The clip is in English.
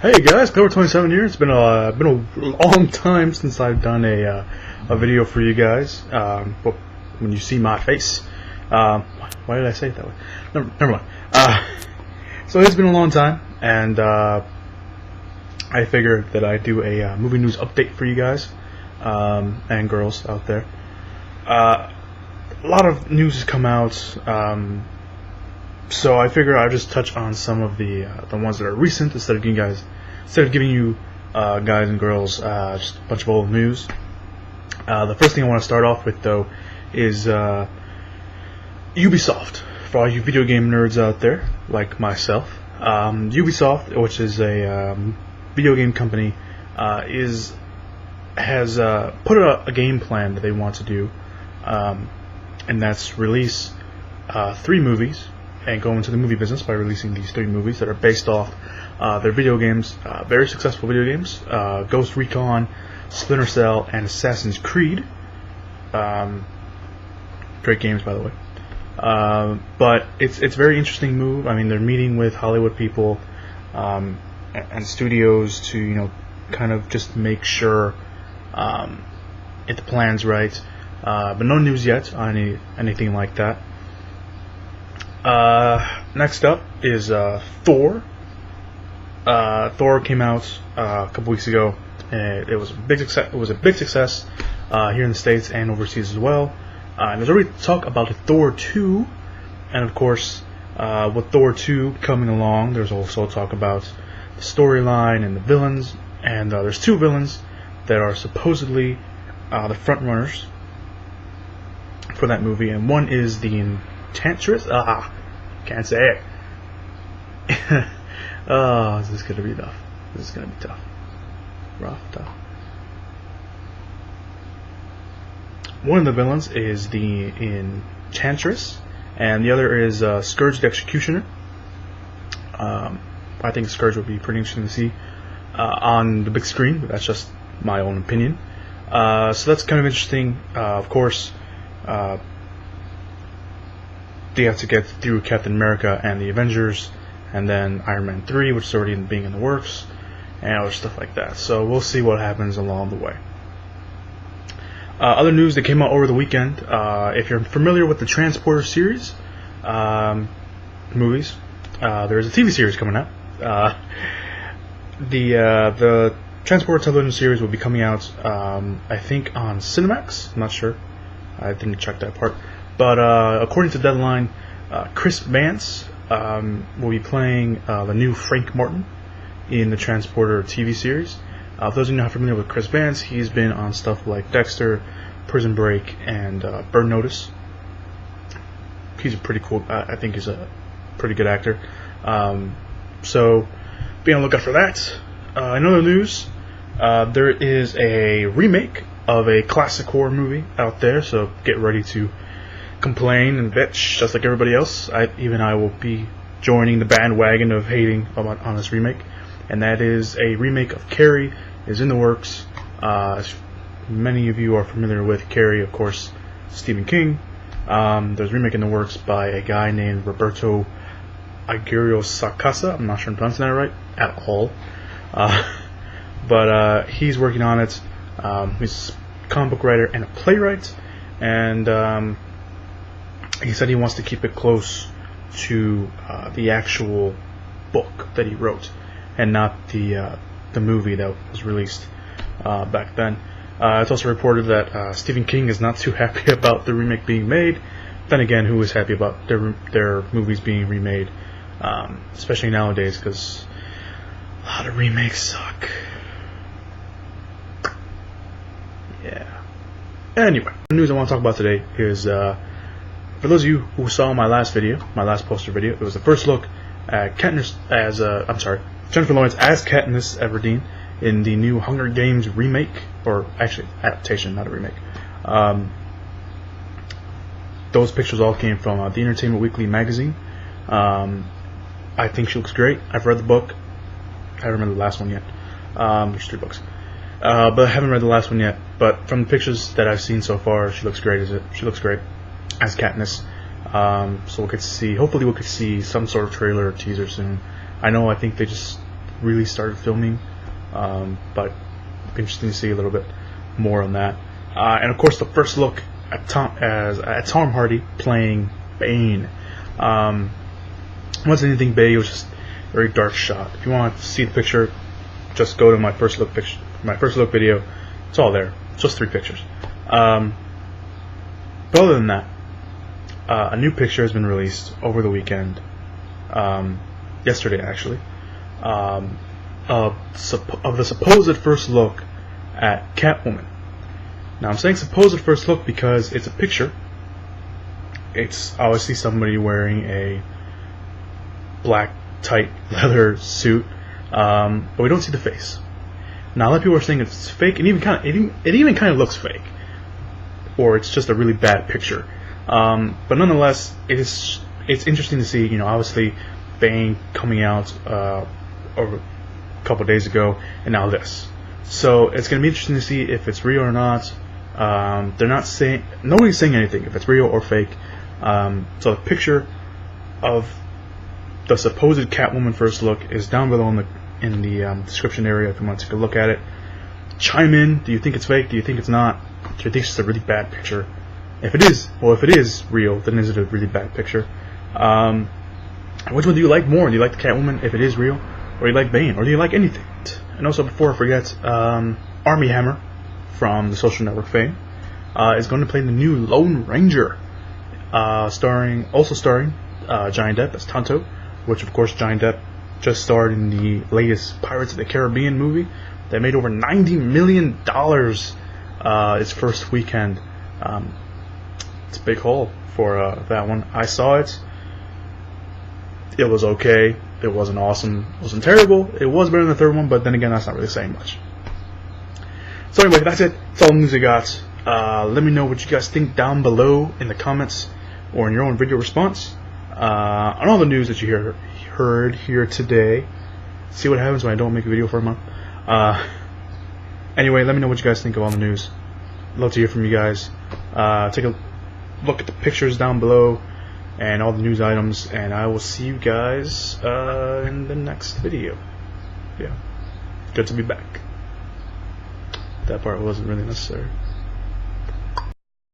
Hey guys, been over 27 years. It's been a long time since I've done a video for you guys. But when you see my face, why did I say it that way? Never mind. So it's been a long time, and I figured that I'd do a movie news update for you guys and girls out there. A lot of news has come out, so I figure I'll just touch on some of the ones that are recent instead of giving you guys and girls just a bunch of old news. The first thing I want to start off with, though, is Ubisoft. For all you video game nerds out there, like myself, Ubisoft, which is a video game company, has put a game plan that they want to do, and that's release 3 movies and go into the movie business by releasing these 3 movies that are based off their video games, very successful video games, Ghost Recon, Splinter Cell, and Assassin's Creed. Great games, by the way. But it's a very interesting move. I mean, they're meeting with Hollywood people and studios to kind of just make sure if the plan's right. But no news yet on anything like that. Next up is Thor. Thor came out a couple weeks ago. It was a big success. It was a big success here in the States and overseas as well. And there's already talk about Thor 2, and of course, with Thor 2 coming along, there's also talk about the storyline and the villains. And there's 2 villains that are supposedly the front runners for that movie, and one is the Enchantress. Can't say it. Oh, this is gonna be tough. This is gonna be tough. Tough. One of the villains is the Enchantress, and the other is Scourge the Executioner. I think Scourge would be pretty interesting to see on the big screen, but that's just my own opinion. So that's kind of interesting. Of course, they have to get through Captain America and the Avengers, and then Iron Man 3, which is already being in the works, and other stuff like that. So we'll see what happens along the way. Other news that came out over the weekend, if you're familiar with the Transporter series movies, there's a TV series coming out. The Transporter television series will be coming out, I think, on Cinemax. I'm not sure. I didn't check that part. But according to Deadline, Chris Vance will be playing the new Frank Martin in the Transporter TV series. For those of you not familiar with Chris Vance, he's been on stuff like Dexter, Prison Break, and Burn Notice. He's a pretty cool. I think he's a pretty good actor. So be on the lookout for that. In other news, there is a remake of a classic horror movie out there. So get ready to complain and bitch just like everybody else. I will be joining the bandwagon of hating on this remake, and that is a remake of Carrie. Is in the works. As many of you are familiar with Carrie, of course, Stephen King. There's a remake in the works by a guy named Roberto Aguirre-Sacasa. I'm not sure I'm pronouncing that right at all, but he's working on it. He's a comic book writer and a playwright, and he said he wants to keep it close to the actual book that he wrote, and not the movie that was released back then. It's also reported that Stephen King is not too happy about the remake being made. Then again, who is happy about their movies being remade, especially nowadays, because a lot of remakes suck. Yeah. Anyway, the news I want to talk about today is, for those of you who saw my last poster video, it was the first look at Katniss Jennifer Lawrence as Katniss Everdeen in the new Hunger Games remake, or actually adaptation, not a remake. Those pictures all came from the Entertainment Weekly magazine. I think she looks great. I've read the book. I haven't read the last one yet. There's 3 books, but I haven't read the last one yet. But from the pictures that I've seen so far, she looks great. She looks great as Katniss. So we'll get to see. Hopefully, we'll get to see some sort of trailer or teaser soon. I think they just really started filming, but interesting to see a little bit more on that. And of course, the first look at Tom Hardy playing Bane. It wasn't anything big. It was just a very dark shot. If you want to see the picture, just go to my first look video. It's all there. It's just 3 pictures. But other than that, a new picture has been released over the weekend. Yesterday, actually, of the supposed first look at Catwoman. Now, I'm saying supposed first look because it's a picture. It's obviously somebody wearing a black tight leather suit, but we don't see the face. Now, a lot of people are saying it's fake, and it even kind of looks fake, or it's just a really bad picture. But nonetheless, it's interesting to see. Obviously, Bane coming out over a couple days ago, and now this. So it's going to be interesting to see if it's real or not. They're not saying, nobody's saying anything if it's real or fake. So the picture of the supposed Catwoman first look is down below in the description area if you want to take a look at it. Chime in. Do you think it's fake? Do you think it's not? Do you think it's just a really bad picture? If it is real, then is it a really bad picture? Which one do you like more? Do you like the Catwoman if it is real, or do you like Bane, or do you like anything? And also, before I forget, Armie Hammer from the Social Network fame is going to play the new Lone Ranger, starring Johnny Depp as Tonto, which of course Johnny Depp just starred in the latest Pirates of the Caribbean movie that made over $90 million its first weekend. It's a big haul for that one. I saw it. It was okay. It wasn't awesome. It wasn't terrible. It was better than the third one, but then again, that's not really saying much. So anyway, that's it. That's all the news I got. Let me know what you guys think down below in the comments or in your own video response on all the news that you heard here today. See what happens when I don't make a video for a month. Anyway, let me know what you guys think of all the news. Love to hear from you guys. Take a look at the pictures down below and all the news items, and I will see you guys in the next video. Yeah, good to be back. That part wasn't really necessary.